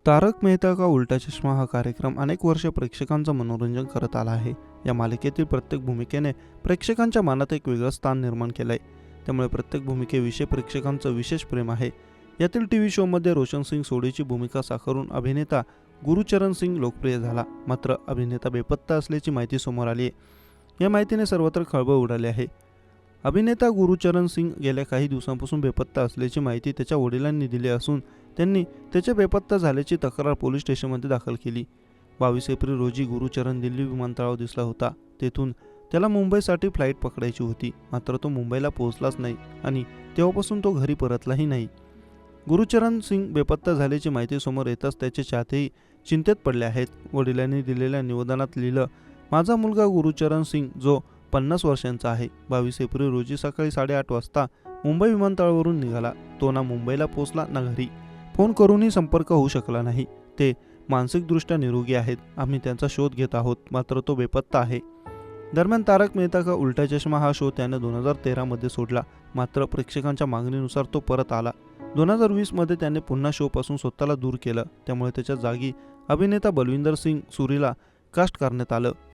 तारक मेहता का उल्टा चष्मा हा कार्यक्रम अनेक वर्ष प्रेक्षकांचं मनोरंजन करत आला आहे. या मालिकेतील प्रत्येक भूमिकेने प्रेक्षकांच्या मनात एक वेगळं स्थान निर्माण केलंय. त्यामुळे प्रत्येक भूमिकेविषयी प्रेक्षकांचं विशेष प्रेम आहे. यातील टीव्ही शोमध्ये रोशन सिंग सोढीची भूमिका साकारून अभिनेता गुरुचरण सिंग लोकप्रिय झाला. मात्र अभिनेता बेपत्ता असल्याची माहिती समोर आली आहे. या माहितीने सर्वत्र खळबळ उडाली आहे. अभिनेता गुरुचरण सिंग गेल्या काही दिवसांपासून बेपत्ता असल्याची माहिती त्याच्या वडिलांनी दिली असून त्यांनी त्याचे बेपत्ता झाल्याची तक्रार पोलीस स्टेशनमध्ये दाखल केली. 22 एप्रिल रोजी गुरुचरण दिल्ली विमानतळावर दिसला होता. तेथून त्याला मुंबईसाठी फ्लाईट पकडायची होती. मात्र तो मुंबईला पोहोचलाच नाही आणि तेव्हापासून तो घरी परतलाही नाही. गुरुचरण सिंग बेपत्ता झाल्याची माहिती समोर येताच त्याचे चाहतेही चिंतेत पडले आहेत. वडिलांनी दिलेल्या निवेदनात लिहिलं, माझा मुलगा गुरुचरण सिंग जो 50 वर्षांचा आहे, 22 एप्रिल रोजी सकाळी 8:30 वाजता मुंबई विमानतळावरून निघाला. तो ना मुंबईला पोहोचला ना घरी. फोन करूनही संपर्क होऊ शकला नाही. ते मानसिकदृष्ट्या निरोगी आहेत. आम्ही त्यांचा शोध घेत आहोत, मात्र तो बेपत्ता आहे. दरम्यान तारक मेहता का उल्टा चष्मा हा शो त्याने 2013 मध्ये सोडला. मात्र प्रेक्षकांच्या मागणीनुसार तो परत आला. 2020 मध्ये त्याने पुन्हा शोपासून स्वतःला दूर केलं. त्यामुळे त्याच्या जागी अभिनेता बलविंदर सिंग सुरीला कास्ट करण्यात आलं.